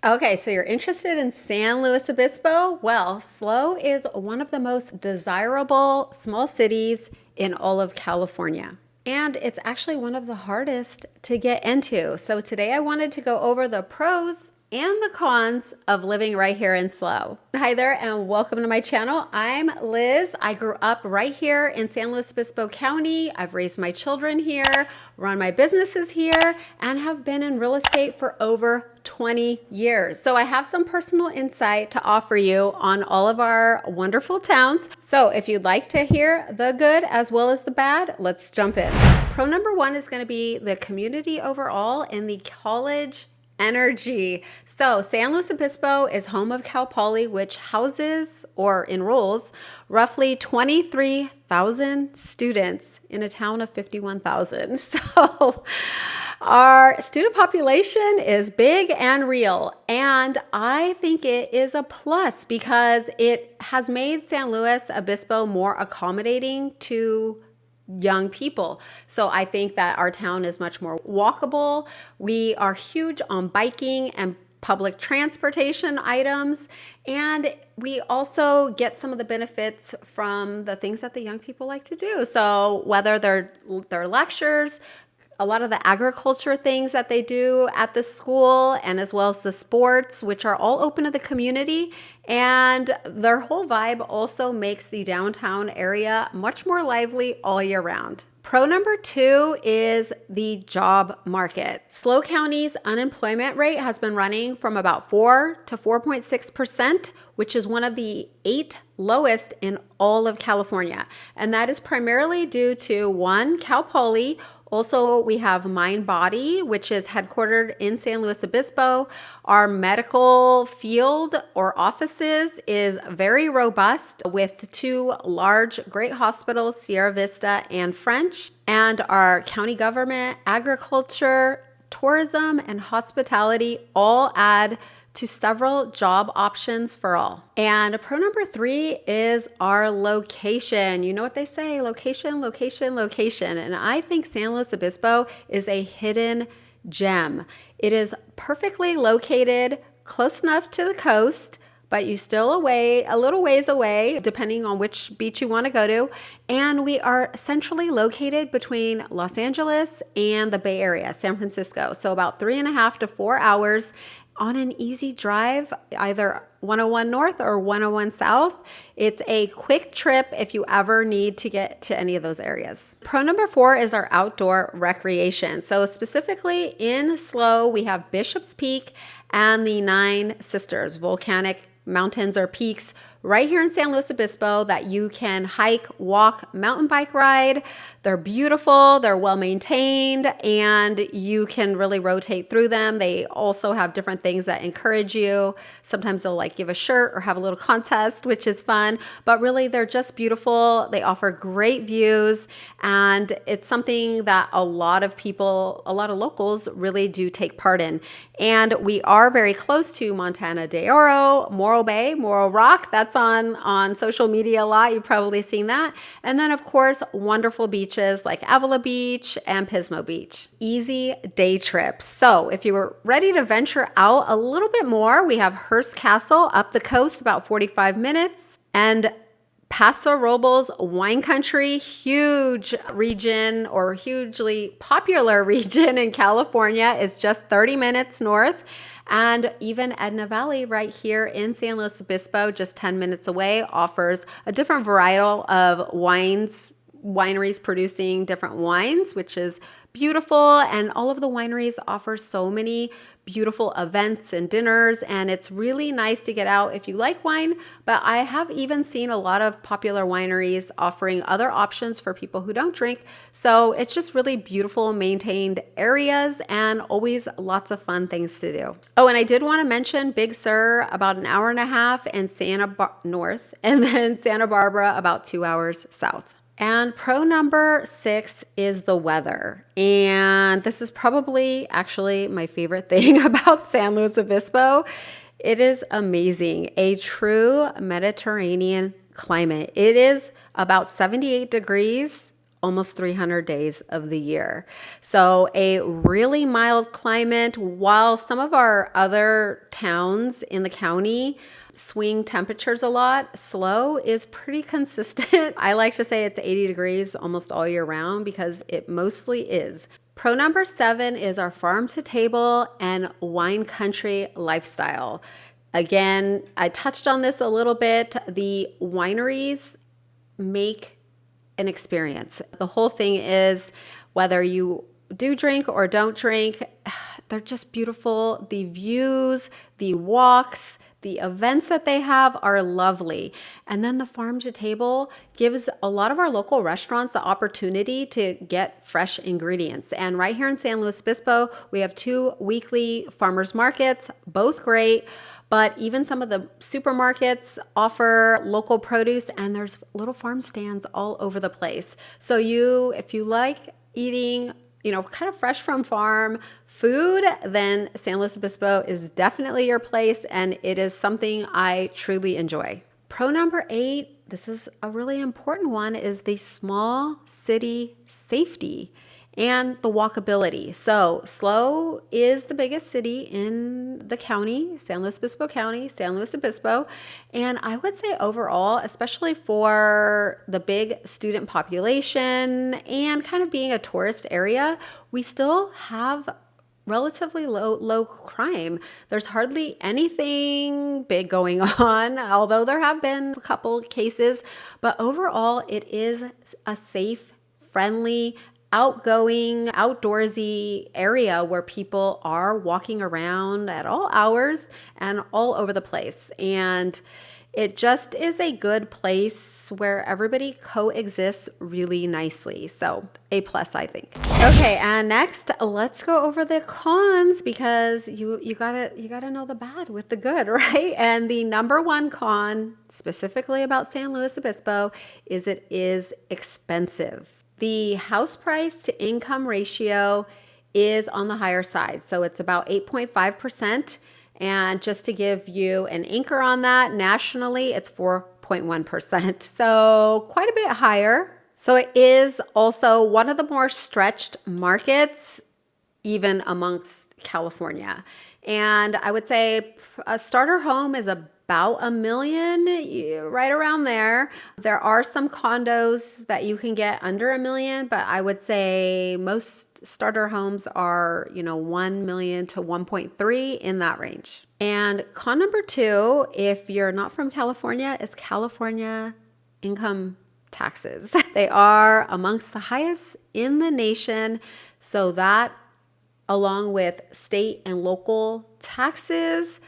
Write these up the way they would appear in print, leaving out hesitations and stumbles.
Okay, so you're interested in San Luis Obispo? Well, SLO is one of the most desirable small cities in all of California. And it's actually one of the hardest to get into. So today I wanted to go over the pros and the cons of living right here in SLO. Hi there and welcome to my channel. I'm Liz. I grew up right here in San Luis Obispo County. I've raised my children here, run my businesses here, and have been in real estate for over 20 years. So I have some personal insight to offer you on all of our wonderful towns. So if you'd like to hear the good as well as the bad, let's jump in. Pro number one is going to be the community overall and the college energy. So San Luis Obispo is home of Cal Poly, which houses or enrolls roughly 23,000 students in a town of 51,000. So our student population is big and real, and I think it is a plus because it has made San Luis Obispo more accommodating to young people. So I think that our town is much more walkable. We are huge on biking and public transportation items, and we also get some of the benefits from the things that the young people like to do. So whether they're lectures, a lot of the agriculture things that they do at the school, and as well as the sports, which are all open to the community. And their whole vibe also makes the downtown area much more lively all year round. Pro number two is the job market. SLO County's unemployment rate has been running from about 4 to 4.6%, which is one of the 8 lowest in all of California. And that is primarily due to one, Cal Poly. Also, we have MindBody, which is headquartered in San Luis Obispo. Our medical field or offices is very robust with 2 large, great hospitals, Sierra Vista and French. And our county government, agriculture, tourism, and hospitality all add to several job options for all. And pro number 3 is our location. You know what they say, location, location, location. And I think San Luis Obispo is a hidden gem. It is perfectly located, close enough to the coast, but you still a little ways away, depending on which beach you want to go to. And we are centrally located between Los Angeles and the Bay Area, San Francisco. So about 3.5 to 4 hours on an easy drive, either 101 North or 101 South. It's a quick trip if you ever need to get to any of those areas. Pro number 4 is our outdoor recreation. So specifically in SLO, we have Bishop's Peak and the 9 Sisters, volcanic mountains or peaks right here in San Luis Obispo that you can hike, walk, mountain bike ride. They're beautiful, they're well maintained, and you can really rotate through them. They also have different things that encourage you. Sometimes they'll like give a shirt or have a little contest, which is fun, but really they're just beautiful. They offer great views, and it's something that a lot of locals really do take part in. And we are very close to Montana de Oro, Morro Bay, Morro Rock. That's on social media a lot. You've probably seen that. And then, of course, wonderful beaches like Avila Beach and Pismo Beach. Easy day trips. So if you were ready to venture out a little bit more, we have Hearst Castle up the coast, about 45 minutes. And Paso Robles wine country, huge region or hugely popular region in California, is just 30 minutes north. And even Edna Valley right here in San Luis Obispo, just 10 minutes away, offers a different varietal of wineries producing different wines, which is beautiful. And all of the wineries offer so many beautiful events and dinners, and it's really nice to get out if you like wine. But I have even seen a lot of popular wineries offering other options for people who don't drink. So it's just really beautiful, maintained areas, and always lots of fun things to do. Oh, and I did want to mention Big Sur, about 1.5 hours, and north, and then Santa Barbara, about 2 hours south. And pro number 6 is the weather. And this is probably actually my favorite thing about San Luis Obispo. It is amazing. A true Mediterranean climate. It is about 78 degrees almost 300 days of the year. So a really mild climate, while some of our other towns in the county swing temperatures a lot, SLO is pretty consistent. I like to say it's 80 degrees almost all year round because it mostly is. Pro number 7 is our farm to table and wine country lifestyle. Again, I touched on this a little bit. The wineries make an experience. The whole thing is, whether you do drink or don't drink, they're just beautiful. The views, the walks, the events that they have are lovely. And then the farm to table gives a lot of our local restaurants the opportunity to get fresh ingredients. And right here in San Luis Obispo, we have 2 weekly farmers markets, both great. But even some of the supermarkets offer local produce, and there's little farm stands all over the place. So if you like eating, kind of fresh from farm food, then San Luis Obispo is definitely your place, and it is something I truly enjoy. Pro number 8, this is a really important one, is the small city safety and the walkability. So SLO is the biggest city in the county, San Luis Obispo County, San Luis Obispo. And I would say overall, especially for the big student population and kind of being a tourist area, we still have relatively low crime. There's hardly anything big going on, although there have been a couple cases. But overall, it is a safe, friendly, outgoing, outdoorsy area where people are walking around at all hours and all over the place. And it just is a good place where everybody coexists really nicely. So A+, I think. Okay, and next, let's go over the cons, because you gotta know the bad with the good, right? And the number 1 con, specifically about San Luis Obispo, is it is expensive. The house price to income ratio is on the higher side. So it's about 8.5%. And just to give you an anchor on that, nationally, it's 4.1%. So quite a bit higher. So it is also one of the more stretched markets, even amongst California. And I would say a starter home is about $1 million, right around there. There are some condos that you can get under $1 million, but I would say most starter homes are, $1 million to 1.3 in that range. And con number 2, if you're not from California, is California income taxes. They are amongst the highest in the nation. So that, along with state and local taxes,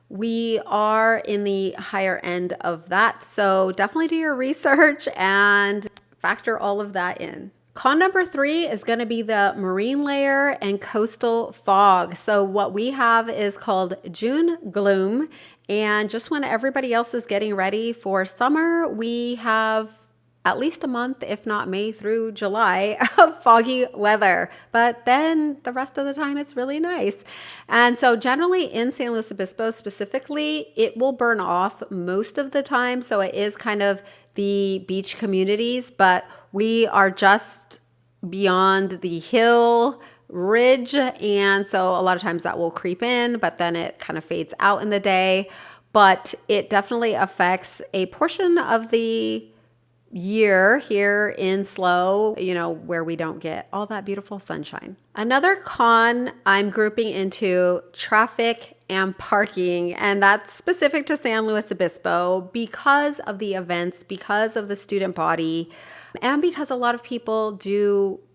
we are in the higher end of that. So definitely do your research and factor all of that in. Con number 3 is going to be the marine layer and coastal fog. So what we have is called June gloom. And just when everybody else is getting ready for summer, we have at least a month, if not May through July, of foggy weather. But then the rest of the time, it's really nice. And so generally in San Luis Obispo specifically, it will burn off most of the time. So it is kind of the beach communities, but we are just beyond the hill ridge. And so a lot of times that will creep in, but then it kind of fades out in the day. But it definitely affects a portion of the year here in SLO, where we don't get all that beautiful sunshine. Another con I'm grouping into traffic and parking, and that's specific to San Luis Obispo because of the events, because of the student body, and because a lot of people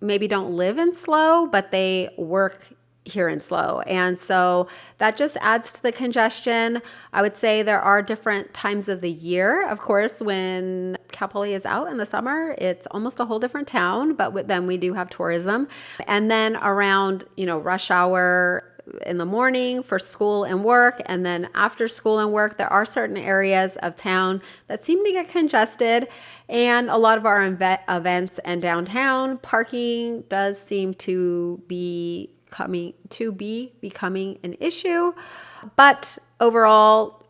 maybe don't live in SLO, but they work here in SLO. And so that just adds to the congestion. I would say there are different times of the year. Of course, when Cal Poly is out in the summer, it's almost a whole different town, but then we do have tourism. And then around, rush hour in the morning for school and work, and then after school and work, there are certain areas of town that seem to get congested. And a lot of our events and downtown parking does seem to be becoming an issue. But overall,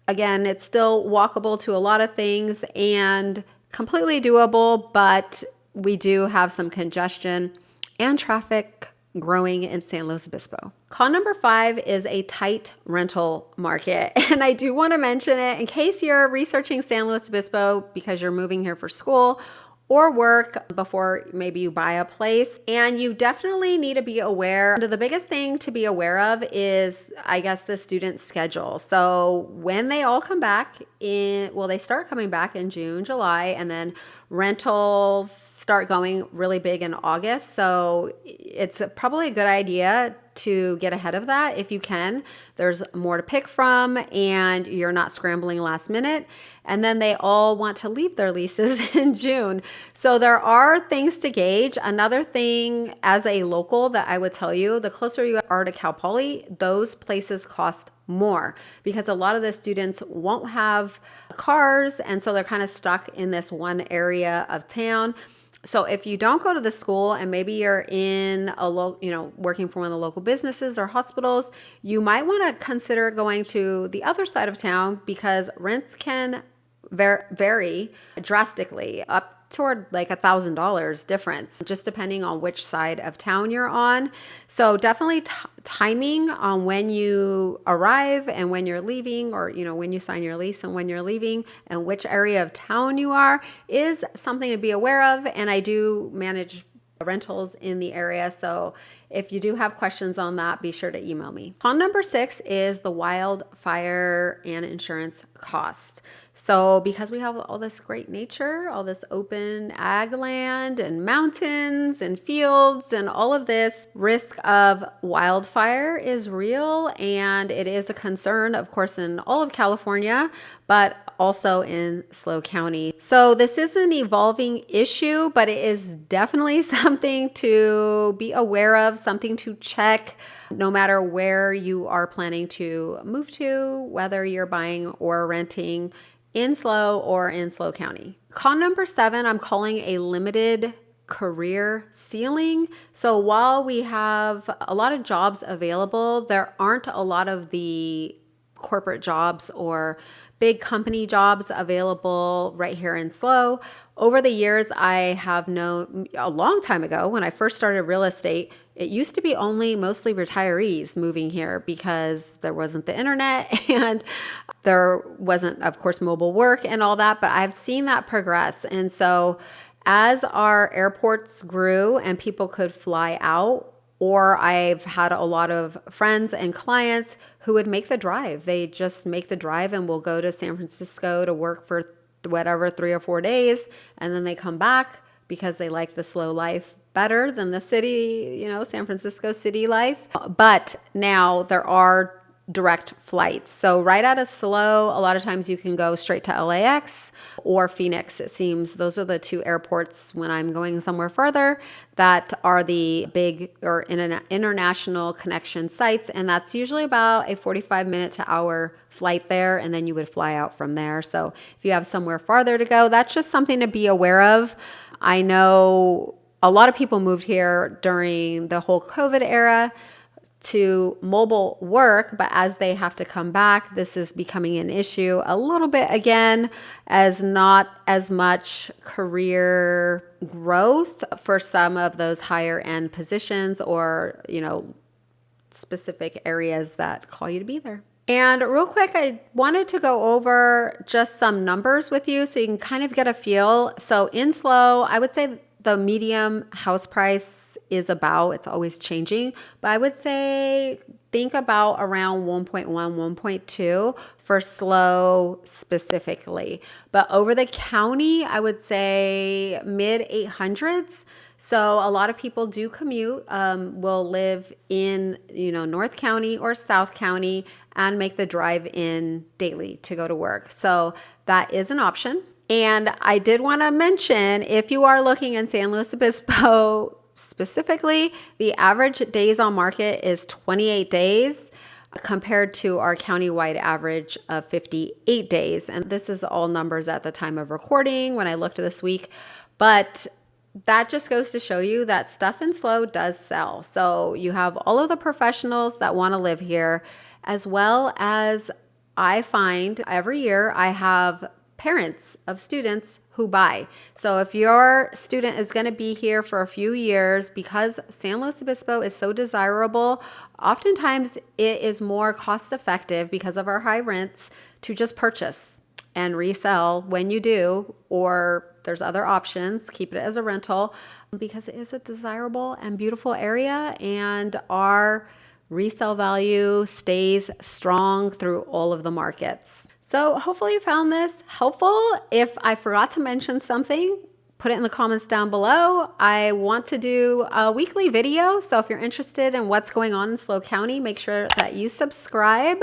again, it's still walkable to a lot of things and completely doable, but we do have some congestion and traffic growing in San Luis Obispo. Con number 5 is a tight rental market. And I do want to mention it in case you're researching San Luis Obispo because you're moving here for school or work before maybe you buy a place. And you definitely need to be aware. The biggest thing to be aware of is, I guess, the student schedule. So when they all come back they start coming back in June, July, and then rentals start going really big in August. So it's probably a good idea to get ahead of that if you can. There's more to pick from and you're not scrambling last minute. And then they all want to leave their leases in June. So there are things to gauge. Another thing as a local that I would tell you, the closer you are to Cal Poly, those places cost more because a lot of the students won't have cars. And so they're kind of stuck in this one area of town. So if you don't go to the school and maybe you're in working for one of the local businesses or hospitals, you might want to consider going to the other side of town because rents can vary drastically up toward like $1,000 difference, just depending on which side of town you're on. So definitely timing on when you arrive and when you're leaving, or when you sign your lease and when you're leaving, and which area of town you are is something to be aware of. And I do manage rentals in the area, so if you do have questions on that, be sure to email me. Con number 6 is the wildfire and insurance cost. So because we have all this great nature, all this open ag land and mountains and fields and all of this, risk of wildfire is real, and it is a concern, of course, in all of California, but also in SLO County. So this is an evolving issue, but it is definitely something to be aware of, something to check no matter where you are planning to move to, whether you're buying or renting in SLO or in SLO County. Con number 7, I'm calling a limited career ceiling. So while we have a lot of jobs available, there aren't a lot of the corporate jobs or big company jobs available right here in SLO. Over the years, I have known a long time ago when I first started real estate, it used to be only mostly retirees moving here because there wasn't the internet and there wasn't, of course, mobile work and all that, but I've seen that progress. And so as our airports grew and people could fly out, or I've had a lot of friends and clients who would make the drive. They just make the drive and will go to San Francisco to work for whatever 3 or 4 days, and then they come back because they like the SLO life better than the city, San Francisco city life. But now there are direct flights. So right out of SLO, a lot of times you can go straight to LAX or Phoenix. It seems those are the 2 airports when I'm going somewhere further that are the big or international connection sites. And that's usually about a 45-minute to hour flight there. And then you would fly out from there. So if you have somewhere farther to go, that's just something to be aware of. I know a lot of people moved here during the whole COVID era to mobile work, but as they have to come back, this is becoming an issue a little bit again, as not as much career growth for some of those higher end positions or, specific areas that call you to be there. And real quick, I wanted to go over just some numbers with you so you can kind of get a feel. So in SLO, I would say the medium house price is it's always changing, but I would say think about around 1.1, 1.2 for SLO specifically. But over the county, I would say mid 800s. So a lot of people do commute, will live in, North County or South County and make the drive in daily to go to work. So that is an option. And I did want to mention, if you are looking in San Luis Obispo specifically, the average days on market is 28 days compared to our countywide average of 58 days. And this is all numbers at the time of recording when I looked this week. But that just goes to show you that stuff in SLO does sell. So you have all of the professionals that want to live here, as well as I find every year I have parents of students who buy. So if your student is going to be here for a few years, because San Luis Obispo is so desirable, oftentimes it is more cost effective because of our high rents to just purchase and resell when you do, or there's other options, keep it as a rental, because it is a desirable and beautiful area, and our resale value stays strong through all of the markets. So hopefully you found this helpful. If I forgot to mention something, put it in the comments down below. I want to do a weekly video, so if you're interested in what's going on in SLO County, make sure that you subscribe.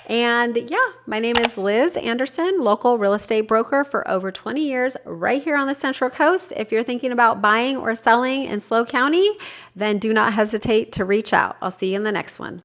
And yeah, my name is Liz Anderson, local real estate broker for over 20 years right here on the Central Coast. If you're thinking about buying or selling in SLO County, then do not hesitate to reach out. I'll see you in the next one.